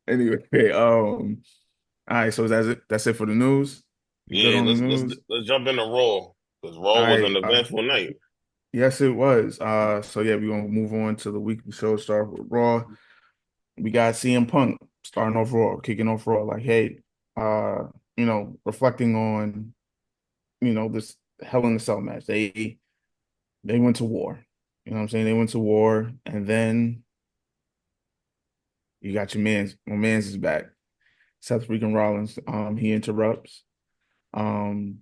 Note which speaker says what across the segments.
Speaker 1: Anyway, all right, so that's it. That's it for the news. You good
Speaker 2: Yeah,
Speaker 1: on the
Speaker 2: let's
Speaker 1: news?
Speaker 2: let's jump into Raw because
Speaker 1: All
Speaker 2: Raw was
Speaker 1: right.
Speaker 2: an eventful night.
Speaker 1: Yes, it was. So yeah, we're gonna move on to the weekly show. Start with Raw. We got CM Punk starting off Raw, kicking off Raw. Like, hey, uh, reflecting on this Hell in a Cell match. They went to war. You know what I'm saying? They went to war, and then you got my man's is back. Seth freaking Rollins. He interrupts. Um,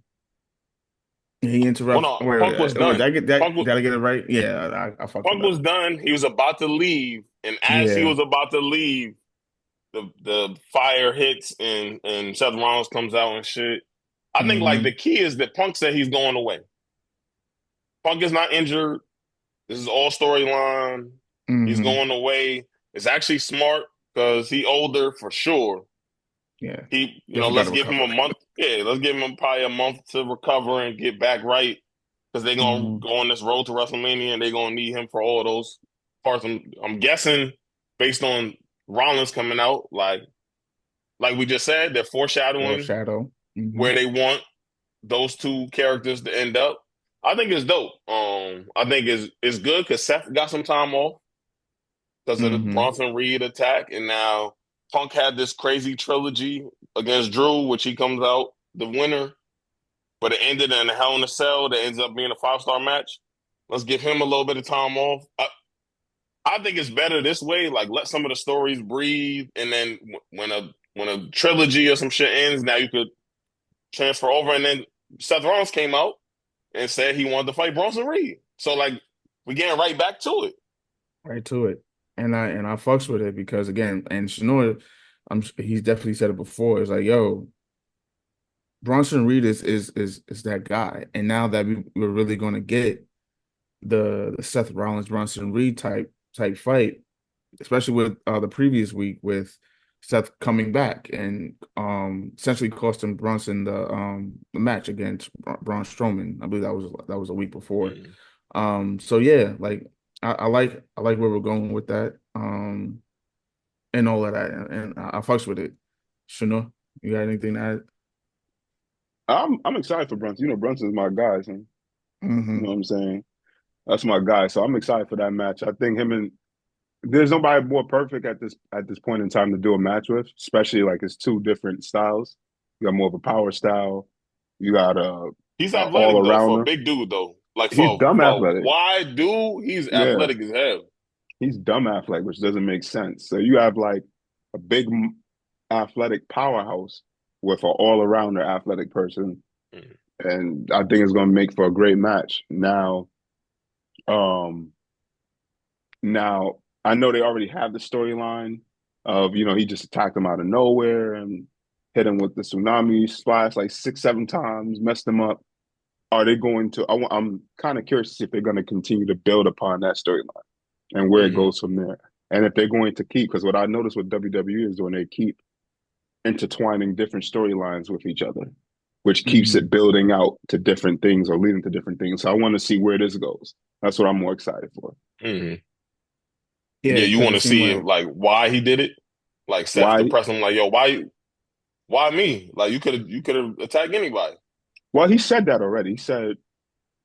Speaker 1: he
Speaker 2: Well,
Speaker 1: interrupts.
Speaker 2: no,
Speaker 1: Wait,
Speaker 2: Punk was
Speaker 1: did
Speaker 2: done.
Speaker 1: I get that?
Speaker 2: Punk was,
Speaker 1: Did I get it right? Yeah, I fucked it
Speaker 2: Punk was
Speaker 1: up.
Speaker 2: done. He was about to leave, and as he
Speaker 1: Yeah.
Speaker 2: was about to leave, the fire hits and Seth Rollins comes out and shit. I think like the
Speaker 1: Hmm.
Speaker 2: key is that Punk said he's going away. Punk is not injured. This is all storyline. He's
Speaker 1: Hmm.
Speaker 2: going away. It's actually smart because he older for sure.
Speaker 1: Yeah. Definitely got
Speaker 2: Let's
Speaker 1: to
Speaker 2: give him
Speaker 1: recover.
Speaker 2: a month. Yeah, let's give him probably a month to recover and get back right because they're gonna
Speaker 1: Hmm.
Speaker 2: go on this road to WrestleMania and they're gonna need him for all of those parts. I'm guessing based on Rollins coming out, like we just said, they're foreshadowing
Speaker 1: Foreshadow. Hmm.
Speaker 2: where they want those two characters to end up. I think it's dope. I think it's good because Seth got some time off because of the
Speaker 1: Hmm.
Speaker 2: Bronson Reed attack, and now Punk had this crazy trilogy against Drew, which he comes out the winner, but it ended in a Hell in a Cell that ends up being a 5-star match. Let's give him a little bit of time off. I think it's better this way. Like let some of the stories breathe, and then when a trilogy or some shit ends, now you could transfer over. And then Seth Rollins came out and said he wanted to fight Bronson Reed. So like we getting right back to it.
Speaker 1: Right to it. And I fucks with it because again, and Shinoda, he's definitely said it before. It's like, yo, Bronson Reed is that guy. And now that we're really gonna get the Seth Rollins Bronson Reed type fight, especially with the previous week with Seth coming back and essentially costing Bronson the match against Braun Strowman. I believe that was a week before.
Speaker 2: Mm.
Speaker 1: So yeah, like I like where we're going with that. And all of that, and I fucks with it. Shano, you got anything to add?
Speaker 3: I'm excited for Brunson. Brunson's my guy. So, you know
Speaker 1: Hmm.
Speaker 3: what I'm saying? That's my guy. So I'm excited for that match. I think him and there's nobody more perfect at this point in time to do a match with, especially like it's two different styles. You got more of a power style. You got
Speaker 2: He's
Speaker 3: a all
Speaker 2: athletic though for a
Speaker 3: arounder.
Speaker 2: big dude though. Like
Speaker 3: He's dumb
Speaker 2: for a
Speaker 3: athletic.
Speaker 2: wide dude, he's
Speaker 3: Yeah,
Speaker 2: athletic as hell.
Speaker 3: he's dumb athletic, which doesn't make sense. So you have like a big athletic powerhouse with an all arounder athletic person,
Speaker 2: Mm.
Speaker 3: and I think it's going to make for a great match. Um, Now I know they already have the storyline of he just attacked them out of nowhere and hit him with the tsunami splash like 6, 7 times, messed them up. Are they going to? I'm kind of curious to see if they're going to continue to build upon that storyline and where it
Speaker 2: Hmm.
Speaker 3: goes from there. And if they're going to keep, because what I noticed with WWE is when they keep intertwining different storylines with each other, which keeps
Speaker 1: Hmm.
Speaker 3: it building out to different things or leading to different things. So I want to see where this goes. That's what I'm more excited for.
Speaker 2: Hmm.
Speaker 1: Yeah,
Speaker 2: Yeah, you
Speaker 1: because
Speaker 2: want
Speaker 1: it
Speaker 2: to
Speaker 1: seemed
Speaker 2: see
Speaker 1: like
Speaker 2: like why he did it. Like Seth to
Speaker 3: Why?
Speaker 2: press him, like yo, why me? Like you could have attacked anybody.
Speaker 3: Well, he said that already. He said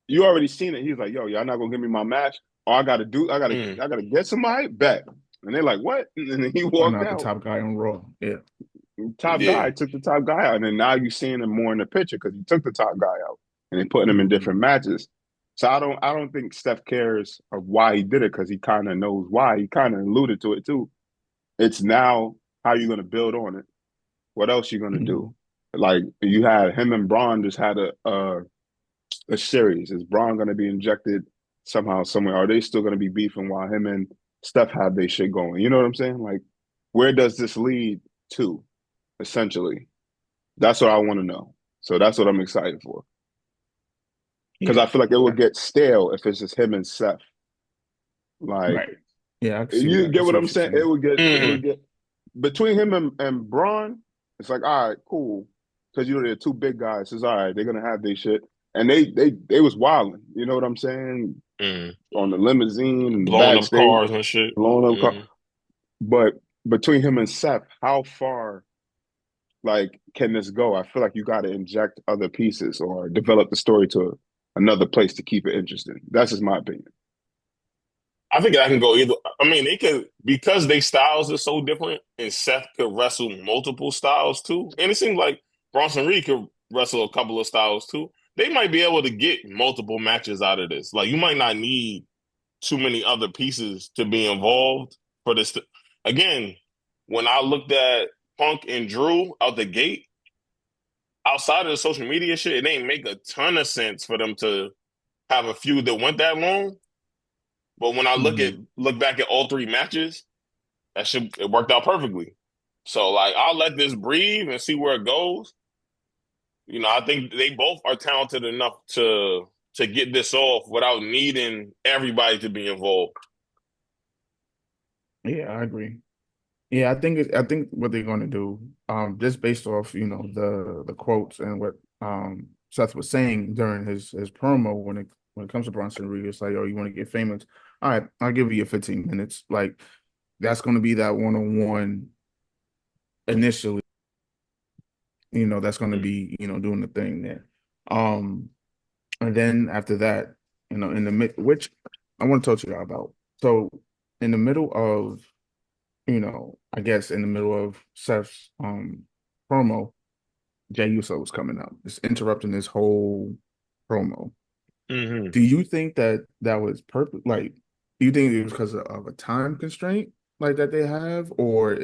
Speaker 3: you already seen it. He's like, "Yo, y'all not gonna give me my match. All I gotta do,
Speaker 2: Mm.
Speaker 3: I gotta get somebody back." And they're like, "What?" And then he
Speaker 1: why
Speaker 3: walked
Speaker 1: not the
Speaker 3: out.
Speaker 1: top guy on Raw? Yeah.
Speaker 3: Top
Speaker 2: Yeah.
Speaker 3: guy took the top guy out, and then now you seeing him more in the picture because he took the top guy out, and they putting him in
Speaker 1: Hmm.
Speaker 3: different matches. So I don't think Steph cares of why he did it because he kind of knows why. He kind of alluded to it too. It's now how you gonna build on it. What else you gonna
Speaker 1: Hmm.
Speaker 3: do? Like you had him and Braun just had a series. Is Braun going to be injected somehow, somewhere? Are they still going to be beefing while him and Steph have their shit going? You know what I'm saying? Like, where does this lead to, essentially? That's what I want to know. So that's what I'm excited for. Because
Speaker 1: Yeah.
Speaker 3: I feel like it will get stale if it's just him and Seth. Like,
Speaker 1: Right. Yeah, I can see
Speaker 3: you
Speaker 1: that. I
Speaker 3: get
Speaker 1: see
Speaker 3: what I'm
Speaker 1: what you're
Speaker 3: saying?
Speaker 1: saying.
Speaker 3: It
Speaker 2: Hmm.
Speaker 3: would get between him and Braun. It's like, all right, cool, because they're two big guys. It's all right. They're gonna have their shit, and they was wilding. You know what I'm saying?
Speaker 2: Hmm.
Speaker 3: On the limousine and the
Speaker 2: Blowing up
Speaker 3: backstage,
Speaker 2: cars and shit.
Speaker 3: blowing up car.
Speaker 2: Hmm.
Speaker 3: But between him and Seth, how far like can this go? I feel like you got to inject other pieces or develop the story to another place to keep it interesting. That's just my opinion.
Speaker 2: I think I can go either. I mean, they could because they styles are so different, and Seth could wrestle multiple styles too. And it seems like Bronson Reed could wrestle a couple of styles too. They might be able to get multiple matches out of this. Like you might not need too many other pieces to be involved for this. Again, when I looked at Punk and Drew out the gate, outside of the social media shit, it didn't make a ton of sense for them to have a feud that went that long. But when I
Speaker 1: Mhm.
Speaker 2: look back at all three matches, that shit it worked out perfectly. So like I'll let this breathe and see where it goes. You know, I think they both are talented enough to get this off without needing everybody to be involved.
Speaker 1: Yeah, I agree. Yeah, I think what they're going to do, just based off the quotes and what Seth was saying during his promo when it comes to Bronson Reed, it's like, oh, you want to get famous? All right, I'll give you your 15 minutes. Like that's going to be that one-on-one initially. That's going to
Speaker 2: Mm.
Speaker 1: be doing the thing there. Um, and then after that, in the mid, which I want to talk to you about. So in the middle of I guess in the middle of Seth's promo, Jey Uso was coming out, just interrupting this whole promo.
Speaker 2: Hmm.
Speaker 1: Do you think that that was purpose? Like, do you think it was because of a time constraint like that they have, or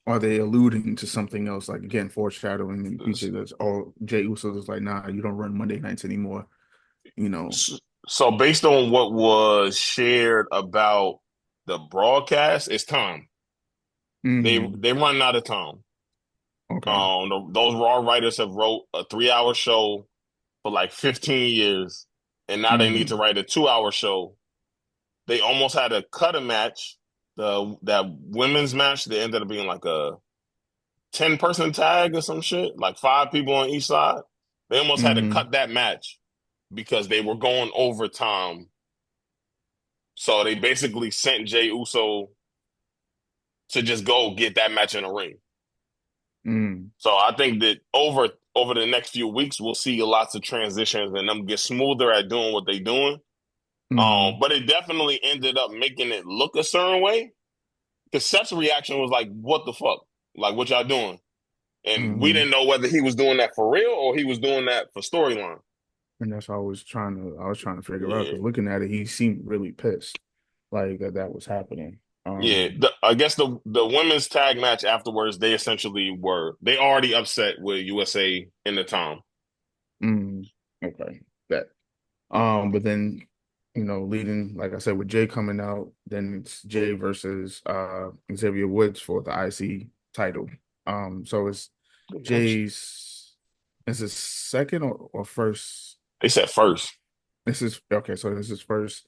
Speaker 1: are they alluding to something else? Like again, foreshadowing in the future. That's all Jey Uso is like, nah, you don't run Monday nights anymore. You know.
Speaker 2: So based on what was shared about the broadcast, it's time. They run out of time.
Speaker 1: Okay.
Speaker 2: Those Raw writers have wrote a 3 hour show for like 15 years, and now they need to
Speaker 1: hmm
Speaker 2: write a 2 hour show. They almost had to cut a match, that women's match that ended up being like a 10-person tag or some shit, like five people on each side. They almost had to
Speaker 1: hmm
Speaker 2: cut that match because they were going overtime. So they basically sent Jey Uso to just go get that match in the ring.
Speaker 1: hmm
Speaker 2: So I think that over the next few weeks, we'll see lots of transitions and them get smoother at doing what they're doing.
Speaker 1: hmm
Speaker 2: But it definitely ended up making it look a certain way. Because Seth's reaction was like, "What the fuck? Like, what y'all doing?" And we
Speaker 1: hmm
Speaker 2: didn't know whether he was doing that for real or he was doing that for storyline.
Speaker 1: And that's what I was trying to figure out
Speaker 2: Yeah,
Speaker 1: because looking at it, he seemed really pissed, like that was happening.
Speaker 2: yeah. I guess the women's tag match afterwards, they already upset with USA in the time.
Speaker 1: mm, okay, that. But then, leading, like I said, with Jay coming out, then it's Jay versus Xavier Woods for the IC title. So it's Jay's, is it second or first?
Speaker 2: They said first.
Speaker 1: This is okay, so this is first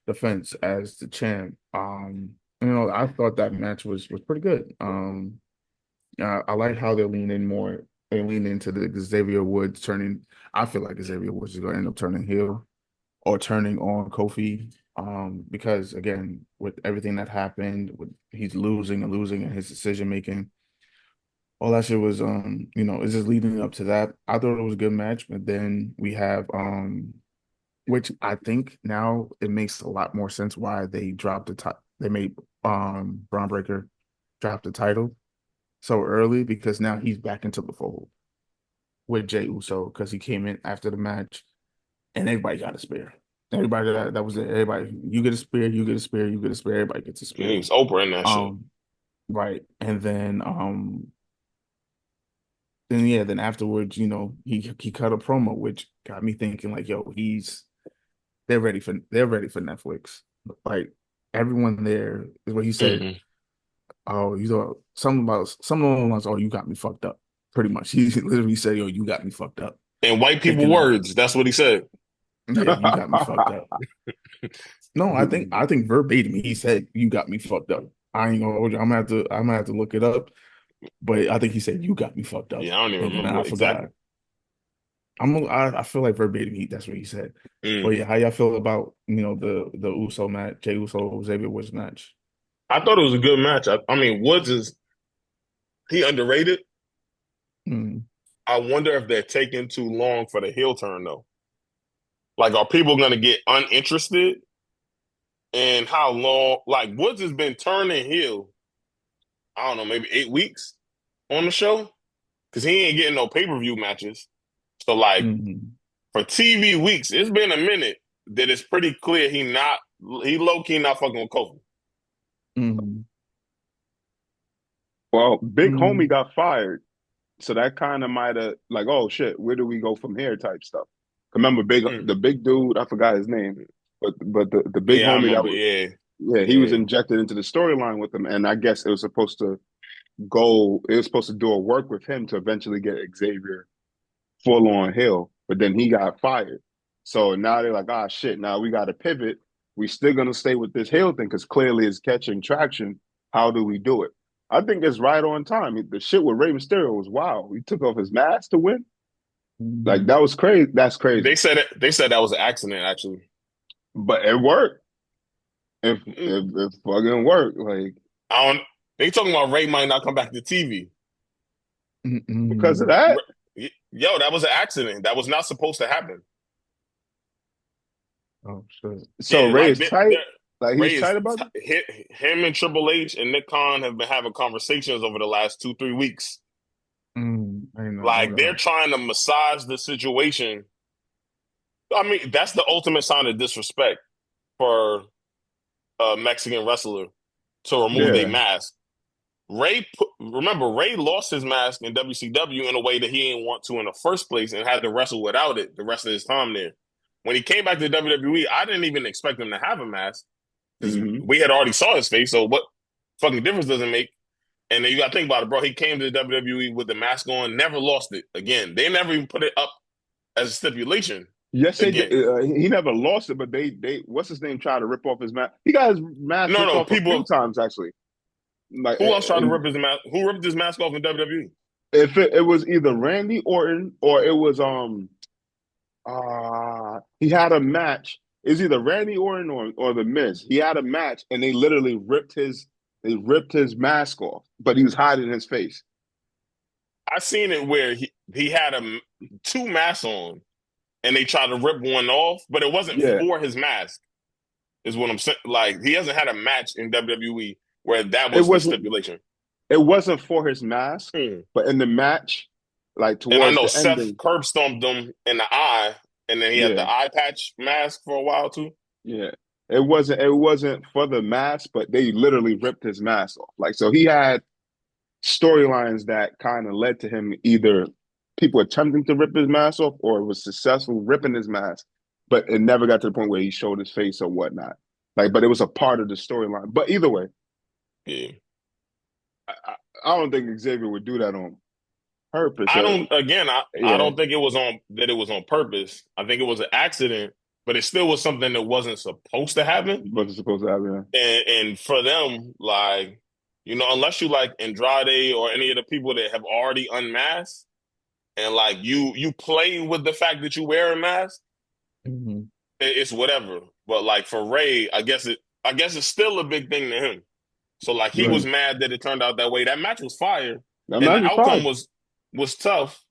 Speaker 1: defense as the champ. I thought that match was pretty good. I like how they're leaning more. They lean into the Xavier Woods turning. I feel like Xavier Woods is going to end up turning heel or turning on Kofi. Because again, with everything that happened, with he's losing and losing in his decision making, all that shit was it's just leading up to that. I thought it was a good match, but then we have which I think now it makes a lot more sense why they dropped the title. They made Braun Breaker drop the title so early because now he's back into the fold with Jey Uso because he came in after the match and everybody got a spear. Everybody that was it. Everybody, you get a spear, you get a spear, you get a spear. Everybody gets a
Speaker 2: He
Speaker 1: spear.
Speaker 2: was Oprah in that shit.
Speaker 1: Um, right, and then yeah, then afterwards, he cut a promo, which got me thinking like, yo, they're ready for Netflix. Like everyone there is what he said.
Speaker 2: Hmm.
Speaker 1: Oh, something along the lines. Oh, you got me fucked up. Pretty much, he literally said, "Yo, you got me fucked up."
Speaker 2: In white people
Speaker 1: Thinking that,
Speaker 2: words, that's what he said.
Speaker 1: yeah, you got me fucked up. No, I think verbatim he said, "You got me fucked up." I ain't gonna hold you. I'm gonna have to look it up. But I think he said, "You got me fucked up,"
Speaker 2: Yeah, I don't even
Speaker 1: and then
Speaker 2: remember
Speaker 1: I
Speaker 2: what exactly.
Speaker 1: forgot. I feel like verbatim that's what he said. But
Speaker 2: Mm.
Speaker 1: yeah, how y'all feel about the Uso match, Jey Uso Xavier Woods match?
Speaker 2: I thought it was a good match. I mean, Woods is he underrated.
Speaker 1: Mm.
Speaker 2: I wonder if they're taking too long for the heel turn though. Like, are people going to get uninterested in how long? Like, Woods has been turning heel. I don't know, maybe 8 weeks on the show because he ain't getting no pay-per-view matches. So, like,
Speaker 1: Mm.
Speaker 2: for TV weeks, it's been a minute that it's pretty clear he low key not fucking with Kofi.
Speaker 1: Mm.
Speaker 3: Well, Big Homie
Speaker 1: Mm.
Speaker 3: got fired, so that kind of might have like, oh shit, where do we go from here? Type stuff. Remember,
Speaker 2: Mm.
Speaker 3: the big dude, I forgot his name, but the big
Speaker 2: Yeah, I
Speaker 3: homie that
Speaker 2: remember.
Speaker 3: was
Speaker 2: Yeah,
Speaker 3: yeah, he was
Speaker 2: yeah,
Speaker 3: injected into the storyline with him, and I guess it was supposed to go. It was supposed to do a work with him to eventually get Xavier full on heel, but then he got fired. So now they're like, ah, shit. Now we got to pivot. We still gonna stay with this heel thing because clearly it's catching traction. How do we do it? I think it's right on time. The shit with Rey Mysterio was wild. He took off his mask to win. Like
Speaker 1: Mm.
Speaker 3: that was crazy. That's crazy.
Speaker 2: They said that was an accident actually.
Speaker 3: But it worked.
Speaker 2: Mm.
Speaker 3: It fucking worked. Like
Speaker 2: I don't. They talking about Ray might not come back to TV.
Speaker 3: because of
Speaker 1: Mm.
Speaker 3: that.
Speaker 2: Yo, that was an accident. That was not supposed to happen.
Speaker 1: Oh shit.
Speaker 3: So
Speaker 2: Yeah,
Speaker 3: Ray
Speaker 2: like
Speaker 3: is tight. Like he's
Speaker 2: Ray
Speaker 3: tight about it.
Speaker 2: him and Triple H and Nick Khan have been having conversations over the last 2 3 weeks.
Speaker 1: I did not know
Speaker 2: Like they're
Speaker 1: that.
Speaker 2: trying to massage the situation. I mean, that's the ultimate sign of disrespect for a Mexican wrestler to remove a
Speaker 3: Yeah.
Speaker 2: mask. Remember, Ray lost his mask in WCW in a way that he didn't want to in the first place and had to wrestle without it the rest of his time there. When he came back to WWE, I didn't even expect him to have a mask because
Speaker 3: Hmm.
Speaker 2: we had already saw his face. So what fucking difference does it make? And then you got to think about it, bro. He came to the WWE with the mask on, never lost it again. They never even put it up as a stipulation
Speaker 3: Yes, they did.
Speaker 2: again.
Speaker 3: He never lost it, but they what's his name tried to rip off his mask. He got his mask
Speaker 2: No,
Speaker 3: ripped
Speaker 2: no,
Speaker 3: off a few
Speaker 2: people.
Speaker 3: times actually. Like,
Speaker 2: Who else tried to
Speaker 3: and
Speaker 2: rip his mask? Who ripped his mask off in WWE?
Speaker 3: if it was either Randy Orton or it was he had a match. It's either Randy Orton or the Miz. He had a match and they ripped his mask off, but he was hiding his face.
Speaker 2: I seen it where he had two masks on and they tried to rip one off, but it wasn't
Speaker 3: Yeah.
Speaker 2: for his mask. Is what I'm saying. Like he hasn't had a match in WWE where that
Speaker 3: It
Speaker 2: was the
Speaker 3: wasn't
Speaker 2: stipulation.
Speaker 3: it wasn't for his mask,
Speaker 2: Hmm.
Speaker 3: but in the match, like
Speaker 2: And I
Speaker 3: towards
Speaker 2: know
Speaker 3: the
Speaker 2: Seth
Speaker 3: ending,
Speaker 2: curb stomped him in the eye, and then he had
Speaker 3: yeah.
Speaker 2: the eye patch mask for a while too.
Speaker 3: Yeah. It wasn't for the mask, but they literally ripped his mask off. Like so he had storylines that kind of led to him either people attempting to rip his mask off or was successful ripping his mask, but it never got to the point where he showed his face or whatnot. Like, but it was a part of the storyline. But either way,
Speaker 2: Yeah.
Speaker 3: I don't think Xavier would do that on purpose.
Speaker 2: I don't again I
Speaker 3: Yeah,
Speaker 2: don't think it was on purpose. I think it was an accident, but it still was something that wasn't supposed to happen.
Speaker 3: wasn't supposed to happen.
Speaker 2: And for them, like, unless you like Andrade or any of the people that have already unmasked and like you play with the fact that you wear a mask,
Speaker 1: Mm-hmm.
Speaker 2: it's whatever. But like for Ray, I guess it's still a big thing to him. So like he was
Speaker 3: Right.
Speaker 2: mad that it turned out that way. That match was fire
Speaker 3: That
Speaker 2: and
Speaker 3: match
Speaker 2: the
Speaker 3: was
Speaker 2: outcome
Speaker 3: fine.
Speaker 2: was tough.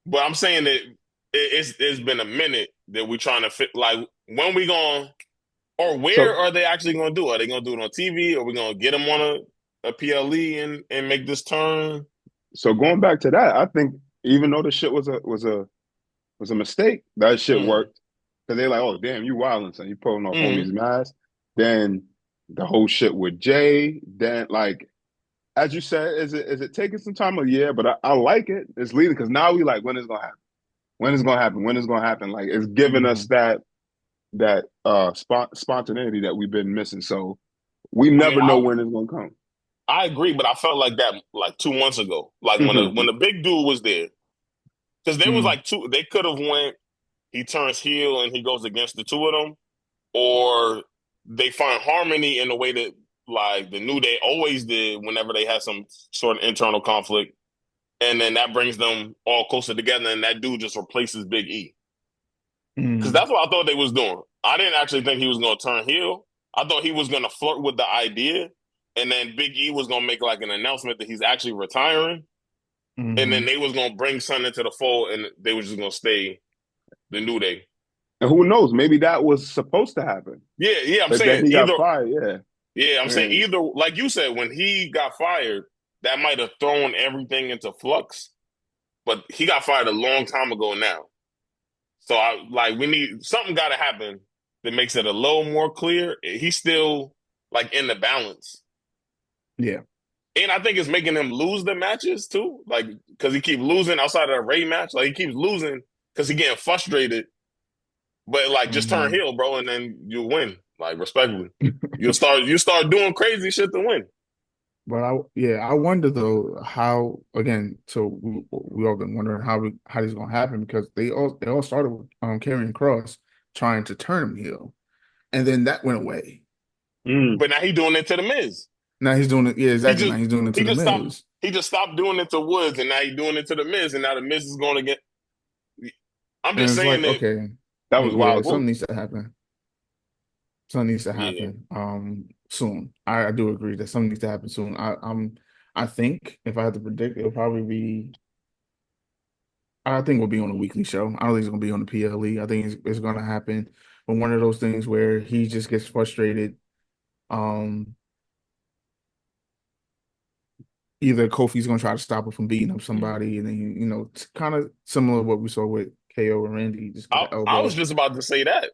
Speaker 2: But I'm saying that it's been a minute that we're trying to fit. Like when we going or where
Speaker 3: So
Speaker 2: are they actually going to do it? Are they going to do it on TV? Are we going to get them on a PLE and make this turn?
Speaker 3: so going back to that, I think even though the shit was a mistake, that shit
Speaker 2: Mm.
Speaker 3: worked. Because they're like, oh damn, you wilding, son. You pulling off
Speaker 2: Mm.
Speaker 3: homie's mask. Then the whole shit with Jay. Then like as you said, is it taking some time? Yeah, but I like it. It's leading because now we like when it's gonna happen. When is gonna happen? When is gonna happen? Like it's giving us
Speaker 1: Mm-hmm.
Speaker 3: that spontaneity that we've been missing. So we
Speaker 2: I mean,
Speaker 3: never know when it's gonna come.
Speaker 2: I agree, but I felt like that like 2 months ago. Like when
Speaker 3: Hmm.
Speaker 2: the big dude was there, because there was
Speaker 1: Mm-hmm.
Speaker 2: like two. They could have went. He turns heel and he goes against the two of them, or they find harmony in the way that like the New Day always did whenever they had some sort of internal conflict, and then that brings them all closer together, and that dude just replaces Big E because
Speaker 1: Mm-hmm.
Speaker 2: that's what I thought they was doing. I didn't actually think he was going to turn heel. I thought he was gonna flirt with the idea, and then Big E was gonna make like an announcement that he's actually retiring, and then
Speaker 1: Hmm.
Speaker 2: they was gonna bring Son into the fold, and they was just gonna stay the New Day.
Speaker 3: And who knows? Maybe that was supposed to happen,
Speaker 2: Yeah, yeah. I'm
Speaker 3: but then
Speaker 2: saying
Speaker 3: he got
Speaker 2: either.
Speaker 3: fired. Yeah,
Speaker 2: Yeah, I'm saying
Speaker 3: man.
Speaker 2: either. Like you said, when he got fired, that might have thrown everything into flux. But he got fired a long time ago now. So I like we need something got to happen that makes it a little more clear. He's still like in the balance.
Speaker 1: Yeah.
Speaker 2: And I think it's making him lose the matches too, like because he keeps losing outside of the Ray match. Like he keeps losing because he getting frustrated. But like, just turn
Speaker 1: Hmm.
Speaker 2: heel, bro, and then you win. Like respectfully, you start doing crazy shit to win.
Speaker 1: But I wonder though how again. So we all been wondering how this is gonna happen because they all started with Karrion Kross trying to turn him heel, and then that went away.
Speaker 3: Mm.
Speaker 2: But now he doing it to the Miz.
Speaker 1: Now he's doing it. Yeah,
Speaker 2: He
Speaker 1: exactly. Now
Speaker 2: just
Speaker 1: he's doing it to
Speaker 2: he
Speaker 1: the
Speaker 2: just stopped
Speaker 1: Miz,
Speaker 2: he just stopped doing it to Woods, and now he's doing it to the Miz, and now the Miz is going to get. I'm
Speaker 1: and
Speaker 2: just
Speaker 1: it's
Speaker 2: saying
Speaker 1: like,
Speaker 2: that.
Speaker 1: okay,
Speaker 3: That was
Speaker 1: yeah,
Speaker 3: wild
Speaker 1: something
Speaker 3: too.
Speaker 1: needs to happen. Something needs to
Speaker 2: Yeah,
Speaker 1: happen soon. I do agree that something needs to happen soon. I think if I had to predict, it'll probably be I think we'll be on a weekly show. I don't think it's gonna be on the PLE. I think it's gonna happen. But one of those things where he just gets frustrated. Um, Either Kofi's gonna try to stop him from beating up somebody, and then it's kind of similar to what we saw with KO and Randy, just get an
Speaker 2: I was
Speaker 1: elbow.
Speaker 2: just about to say that.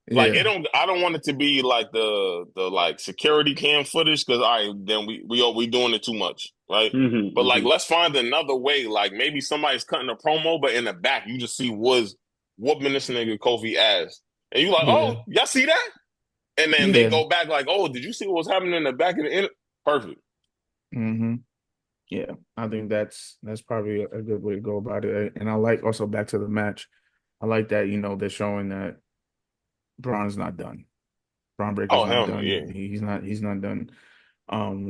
Speaker 2: Like it
Speaker 1: Yeah,
Speaker 2: don't. I don't want it to be like the like security cam footage because then we doing it too much, right?
Speaker 3: Hmm.
Speaker 2: But like
Speaker 3: Hmm.
Speaker 2: let's find another way. Like maybe somebody's cutting a promo, but in the back you just see Woods whooping this nigga Kofi ass, and you like,
Speaker 1: yeah,
Speaker 2: oh, y'all see that? And then they
Speaker 1: yeah.
Speaker 2: go back like, oh, did you see what was happening in the back of the end? Perfect.
Speaker 1: Hmm. Yeah, I think that's probably a good way to go about it. And I like also back to the match. I like that they're showing that Braun's not done. Braun Breaker's
Speaker 2: Oh
Speaker 1: not
Speaker 2: hell no,
Speaker 1: done.
Speaker 2: yeah.
Speaker 1: He's not done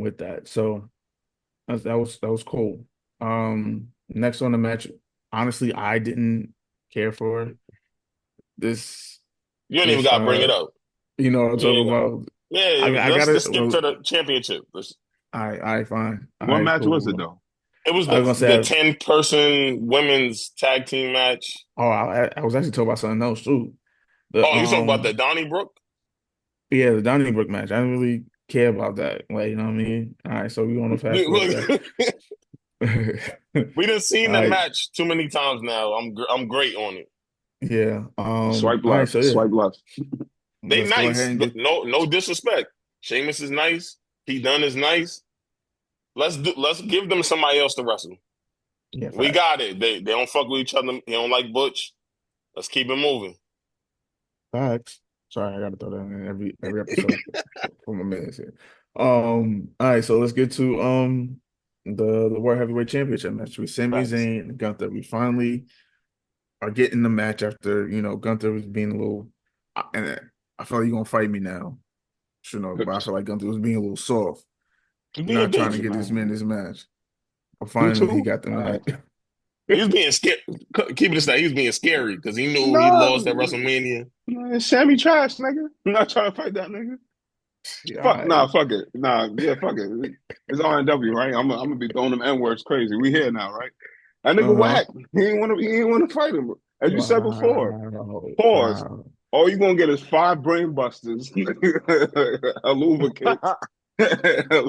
Speaker 1: with that. So that was cool. Next on the match, honestly, I didn't care for this
Speaker 2: You ain't even
Speaker 1: this
Speaker 2: got to bring it up.
Speaker 1: what I'm
Speaker 2: You
Speaker 1: talking
Speaker 2: ain't got.
Speaker 1: about.
Speaker 2: Yeah,
Speaker 1: I
Speaker 2: let's
Speaker 1: gotta
Speaker 2: just skip
Speaker 1: well,
Speaker 2: to the championship.
Speaker 1: I fine. All
Speaker 3: What
Speaker 1: right,
Speaker 3: match was it
Speaker 1: cool.
Speaker 3: though?
Speaker 2: It was
Speaker 1: I was gonna
Speaker 2: the
Speaker 1: say
Speaker 2: 10-person women's tag team match.
Speaker 1: I was actually talking about something else too. The
Speaker 2: Oh, you talking about the Donnybrook?
Speaker 1: Yeah, the Donnybrook match. I didn't really care about that. Like, you know what I mean? All right, so we're gonna fast forward
Speaker 2: Look,
Speaker 1: that.
Speaker 2: we done seen
Speaker 1: All
Speaker 2: the
Speaker 1: right,
Speaker 2: match too many times now. I'm great on it.
Speaker 1: yeah.
Speaker 3: Swipe
Speaker 1: All right,
Speaker 3: left.
Speaker 1: so yeah,
Speaker 3: Swipe left.
Speaker 2: They
Speaker 1: let's go ahead
Speaker 2: nice.
Speaker 1: and get
Speaker 2: No disrespect. Sheamus is nice. He done is nice. Let's give them somebody else to wrestle.
Speaker 1: yeah,
Speaker 2: We
Speaker 1: facts.
Speaker 2: got it. They don't fuck with each other. They don't like Butch. Let's keep it moving.
Speaker 1: Facts. Sorry, I gotta throw that in every episode for my minutes here. All right, so let's get to the World Heavyweight Championship match with Sami
Speaker 2: Facts.
Speaker 1: Zayn and Gunther. We finally are getting the match after Gunther was being a little, and I feel like you're gonna fight me now, but I feel like Gunther was being a little soft,
Speaker 2: He being a
Speaker 1: not trying to
Speaker 2: bitch.
Speaker 1: get this man
Speaker 3: Man.
Speaker 1: this match. But
Speaker 3: You
Speaker 1: finally, he
Speaker 3: too?
Speaker 1: got the match.
Speaker 2: He was being scared. Keep it aside. He was being scary because he knew he lost at
Speaker 3: No,
Speaker 2: WrestleMania.
Speaker 3: man, Sammy trash, nigga. I'm not trying to fight that nigga.
Speaker 1: Yeah, all
Speaker 3: Fuck, nah,
Speaker 1: right.
Speaker 3: fuck it. Nah, yeah, fuck it. It's RNW, right? I'm gonna be throwing them N words crazy. We here now, right? That nigga
Speaker 1: Uh-huh.
Speaker 3: whack. He ain't wanna fight him. As you said before,
Speaker 1: Wow.
Speaker 3: pause.
Speaker 1: Wow.
Speaker 3: All you gonna get is 5 brain busters, a luva kick,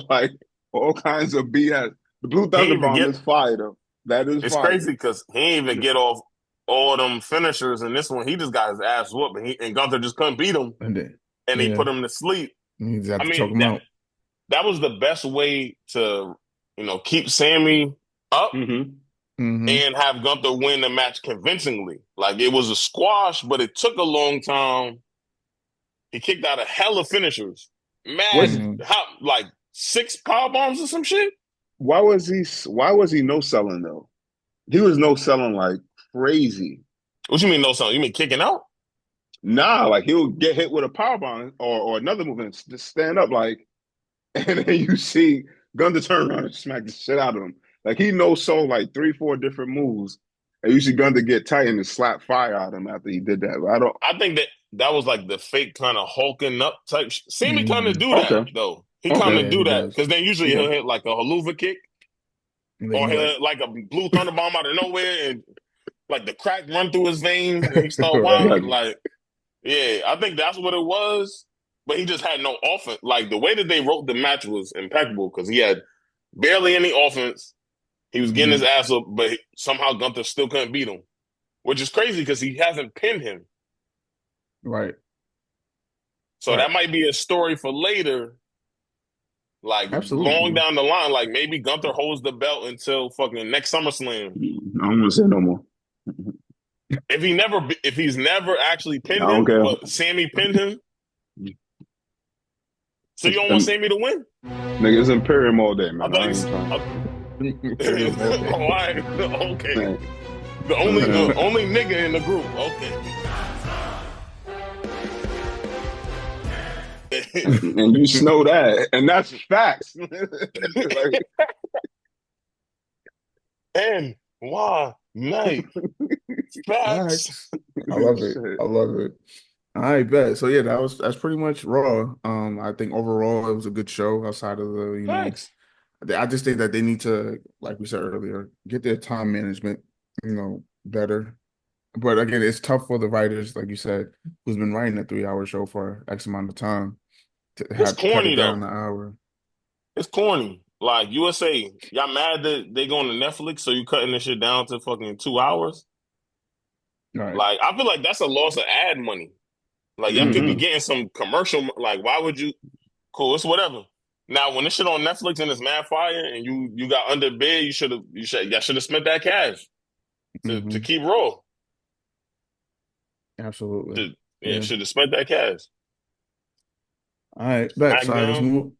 Speaker 3: like all kinds of BS. The Blue
Speaker 2: He
Speaker 3: Thunder
Speaker 2: even
Speaker 3: Bomb
Speaker 2: get.
Speaker 3: is fire though. That is
Speaker 2: It's
Speaker 3: fire.
Speaker 2: crazy because he didn't even get off all them finishers, and this one he just got his ass whooped, and Gunther just couldn't beat him,
Speaker 1: And then,
Speaker 2: and he
Speaker 1: yeah,
Speaker 2: put him to sleep.
Speaker 1: you just have
Speaker 2: I
Speaker 1: to choke
Speaker 2: mean
Speaker 1: him out.
Speaker 2: that was the best way to keep Sammy up
Speaker 3: Mm-hmm.
Speaker 1: Hmm.
Speaker 2: and have Gunther win the match convincingly. Like it was a squash, but it took a long time. He kicked out a hell of finishers.
Speaker 3: What's
Speaker 2: Mad,
Speaker 1: Hmm.
Speaker 2: how like 6 power bombs or some shit.
Speaker 3: why was he no selling though? He was no selling like crazy.
Speaker 2: What you mean no son? You mean kicking out?
Speaker 3: Nah, like he'll get hit with a power bomb or another move and just stand up like, and then you see Gunther turn around and smack the shit out of him. Like he knows so like 3, 4 different moves, and you see Gunther get tight and slap fire out of him after he did that. But I don't.
Speaker 2: I think that that was like the fake kind of hulking up type. Sammy kind of do that
Speaker 3: Okay.
Speaker 2: though. He kind
Speaker 3: Okay.
Speaker 2: of
Speaker 1: Yeah,
Speaker 2: do
Speaker 1: he
Speaker 2: that
Speaker 1: does.
Speaker 2: because then usually
Speaker 3: Okay.
Speaker 2: he'll hit like a haluva kick
Speaker 1: And then
Speaker 2: or
Speaker 1: he
Speaker 2: he'll
Speaker 1: like,
Speaker 2: hit like a blue thunder bomb out of nowhere and like the crack run through his veins and he start
Speaker 1: right.
Speaker 2: wilding.
Speaker 3: Exactly.
Speaker 2: Like, yeah, I think that's what it was. But he just had no offense. Like the way that they wrote the match was impeccable because he had barely any offense. He was getting his
Speaker 1: Mhm.
Speaker 2: ass up, but somehow Gunther still couldn't beat him, which is crazy because he hasn't pinned him.
Speaker 1: Right.
Speaker 2: So
Speaker 1: Right.
Speaker 2: that might be a story for later, like long
Speaker 1: Absolutely.
Speaker 2: down the line. Like maybe Gunther holds the belt until fucking next SummerSlam.
Speaker 3: I don't want to say no more.
Speaker 2: If he's never actually
Speaker 3: I
Speaker 2: pinned
Speaker 3: don't
Speaker 2: him,
Speaker 3: care.
Speaker 2: but Sammy pinned him, so you
Speaker 3: It's,
Speaker 2: don't want Sammy to win?
Speaker 3: nigga, it's Imperium all day,
Speaker 2: I
Speaker 3: man.
Speaker 2: thought
Speaker 3: I
Speaker 2: you.
Speaker 3: ain't trying.
Speaker 2: Oh, all right, okay.
Speaker 3: Man.
Speaker 2: The only nigga in the group. Okay.
Speaker 3: And you know that, and that's facts. Like,
Speaker 2: And why night facts?
Speaker 1: Facts. I love it.
Speaker 3: shit.
Speaker 1: I love it. I bet. So yeah, that's pretty much Raw. I think overall it was a good show outside of the,
Speaker 2: Facts.
Speaker 1: I just think that they need to, like we said earlier, get their time management, better. But again, it's tough for the writers, like you said, who's been writing a 3 hour show for X amount of time to
Speaker 2: It's
Speaker 1: have to cut it
Speaker 2: corny
Speaker 1: down
Speaker 2: though.
Speaker 1: an hour.
Speaker 2: It's corny. Like USA, y'all mad that they going to Netflix, so you cutting this shit down to fucking 2 hours?
Speaker 1: All right.
Speaker 2: Like I feel like that's a loss of ad money. Like y'all could be
Speaker 3: Mm-hmm.
Speaker 2: getting some commercial. Like why would you? Cool, it's whatever. Now when this shit on Netflix and it's mad fire and you got underbid, y'all should have spent that cash to
Speaker 1: Hmm.
Speaker 2: keep Raw.
Speaker 1: Absolutely.
Speaker 2: Yeah,
Speaker 1: Yeah.
Speaker 2: should have spent that cash.
Speaker 1: All right. Bet. So all right, let's
Speaker 2: SmackDown.
Speaker 1: move.